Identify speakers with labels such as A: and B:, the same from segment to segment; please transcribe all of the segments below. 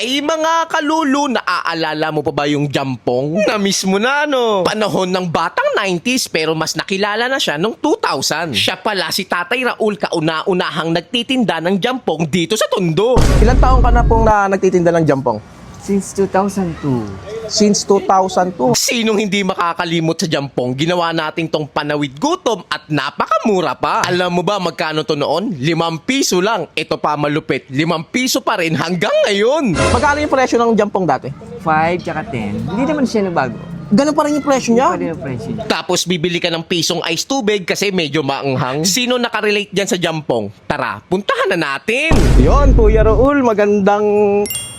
A: Ay mga kalulu, naaalala mo pa ba yung Jampong? Na-miss mo na no? Panahon ng batang 90s pero mas nakilala na siya noong 2000. Siya pala si Tatay Raul, kauna-unahang nagtitinda ng Jampong dito sa Tondo.
B: Ilang taong ka na pong nagtitinda ng jampong?
C: Since 2002.
B: Since 2002.
A: Sinong hindi makakalimot sa Jampong? Ginawa natin tong panawid gutom at napakamura pa. Alam mo ba magkano to noon? 5 piso lang. Ito pa malupit, 5 piso pa rin hanggang ngayon.
B: Magkano yung presyo ng jampong dati?
C: 5 tsaka 10. Hindi naman siya nabago.
B: Ganun pa rin yung presyo niya?
C: Pa rin ang presyo niya.
A: Tapos bibili ka ng pisong ice tubig kasi medyo maanghang. Sino nakarelate dyan sa Jampong? Tara, puntahan na natin.
B: Yon, Kuya Raul, magandang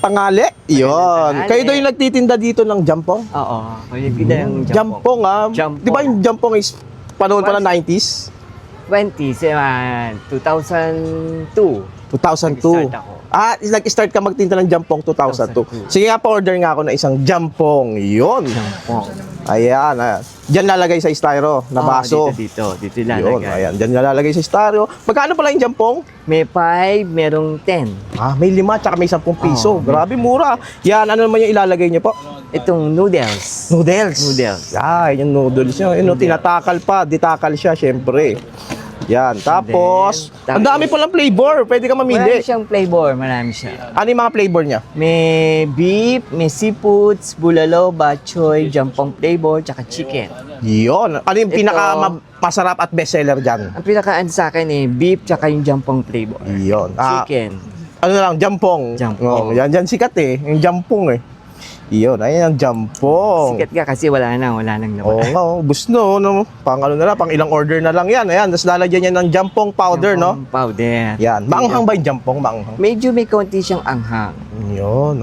B: tangali. Yon.
C: tangali.
B: Kayo daw yung nagtitinda dito ng jampong?
C: Oo. Kaya kita yung
B: Jampong,
C: Jampong.
B: Di ba yung jampong is panahon pa ng 90s?
C: 2002.
B: 2002.
C: Nag-start ako.
B: Nag-start ka magtinda ng jampong 2002. Sige nga, pa-order nga ako na isang jampong. Yon.
C: Jampong.
B: Ayan. Diyan lalagay sa styro na baso.
C: Dito
B: Yun,
C: lalagay.
B: ayan. Diyan lalagay sa styro. Magkano pala yung jampong?
C: May 5, merong 10.
B: May 5 tsaka may 10 piso. Grabe, mura. Yan, ano naman yung ilalagay niyo po?
C: Itong noodles.
B: Noodles. Ay, yung noodles nyo. Yun, tinatakal pa. Ditakal siya, syempre. Yan. Tapos, ang dami palang flavor. Pwede ka mamili.
C: Marami siyang flavor. Marami siya.
B: Ano yung mga flavor niya?
C: May beef, may seafoods, bulalo, bachoy, jampong flavor, tsaka chicken.
B: Yun. Ano yung
C: Ito.
B: pinaka-masarap at bestseller dyan?
C: Ang pinakaan sa akin beef tsaka yung jampong flavor.
B: Yun.
C: Chicken.
B: Ano na lang, jampong.
C: Jampong.
B: Yan sikat eh. Yung jampong eh. Yun, ayan ang jampong.
C: Sikat ka kasi wala nang
B: Oo
C: nawala.
B: nga, ubus no. Pang ano na lang, pang ilang order na lang yan. Ayan, tapos lalagyan niya ng jampong powder, no?
C: Jampong powder.
B: Yan. Maanghang ba yung jampong? Maanghang.
C: Medyo may konti siyang anghang.
B: Yun,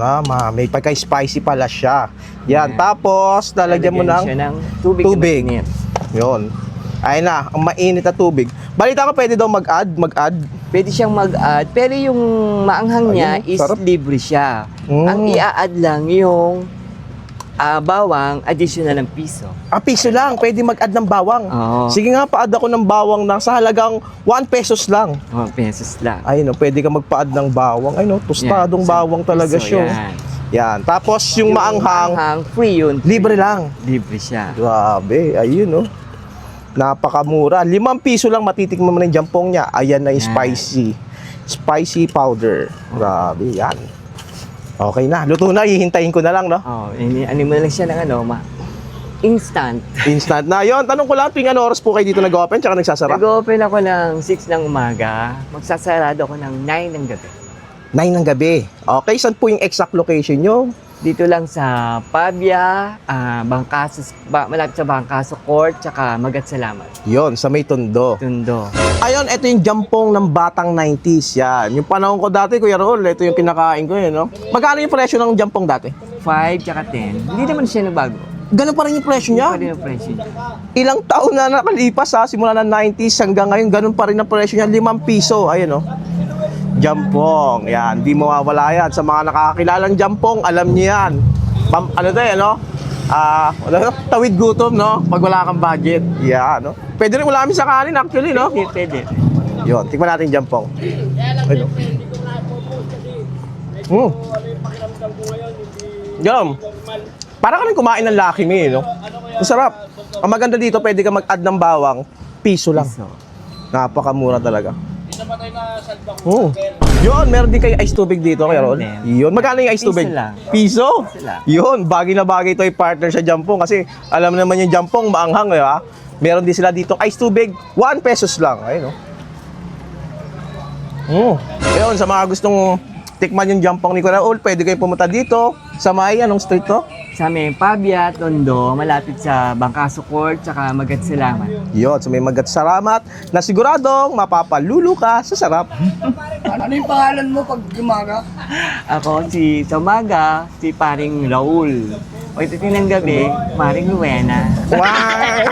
B: may pagka-spicy pala siya. Yan, tapos lalagyan mo ng
C: siya ng tubig.
B: tubig.
C: Na mainit.
B: Yun. Ayun na, ang mainit na tubig. Balita ko pwede daw mag-add.
C: Pwede siyang mag-add, pero yung maanghang niya
B: Ayun,
C: is
B: sarap.
C: libre siya.
B: Mm.
C: Ang i-add lang yung bawang, additional ng piso.
B: Piso lang, pwede mag-add ng bawang.
C: Oo.
B: Sige nga, pa-add ako ng bawang na sa halagang 1 pesos lang.
C: 1 pesos lang.
B: Ayun, pwede ka magpa-add ng bawang. Ayun, tostadong
C: Yan,
B: bawang talaga
C: piso,
B: siya.
C: yan.
B: Yan. Tapos yung maanghang,
C: free yun.
B: libre lang.
C: Libre siya.
B: Grabe, ayun napakamura. 5 piso lang matitikman mo na yung jampong niya. Ayan na yung
C: Yan.
B: spicy powder. Grabe, yan. Okay na, luto na, hihintayin ko na lang, no?
C: Ano mo lang siya ng instant.
B: Instant na. Yon, tanong ko lang, tuwing ano oras po kayo dito nag-open tsaka nagsasara?
C: Nag-open ako ng 6 ng umaga. Magsasarado ako ng 9 ng gabi.
B: 9 ng gabi. Okay, saan po yung exact location nyo?
C: Dito lang sa Pabia, malapit sa Bangkaso Court, tsaka Magat Salamat.
B: Yon, sa may Tondo.
C: Tundo.
B: Ayun, ito yung jampong ng batang 90s. Yan. Yung panahon ko dati, Kuya Raul, ito yung kinakain ko no? Magkano yung presyo ng jampong dati?
C: 5 tsaka 10. Hindi naman siya nabago.
B: Ganun pa rin yung presyo niya?
C: Pa rin ang presyo niya.
B: Ilang taon na nakalipas simula ng 90s hanggang ngayon, ganun pa rin ang presyo niya, 5 piso. Ayun jampong. Yan, di mawawala yan. Sa mga nakakakilalang jampong, alam niyo yan. Tawid gutom, no? Pag wala kang budget. Yan, no? Pwede rin ulamin sa kanin, actually, no?
C: Pwede.
B: Yun, tikman natin yung jampong. Ayun. Yan. Para ka rin kumain ng Lucky Me, no? Masarap. Ang maganda dito, pwede ka mag-add ng bawang. Piso lang.
C: So,
B: Napakamura talaga. Yun, meron din kayo ice tubig dito, Kuya Rol. Yun, magkano yung ice
C: Piso
B: tubig?
C: lang.
B: Piso?
C: Piso lang.
B: Yun, bagay na bagay ito yung partner sa Jampong kasi alam naman yung Jampong maanghang, di ba? Meron din sila dito ice tubig, 1 pesos lang. Ayun, Yun, sa mga gustong tikman yung Jampong ni Kuya Rol, pwede kayo pumunta dito sa may, anong street to?
C: sa may Pabia, Tondo, malapit sa Bangkaso Court, tsaka Magat Salamat.
B: Yun, sa may Magat Salamat na siguradong mapapalulo ka sa sarap.
D: Ano yung pangalan mo pag umaga?
C: Ako sa umaga, si Paring Raul. O ito ng gabi, Paring Luena.
B: Wow!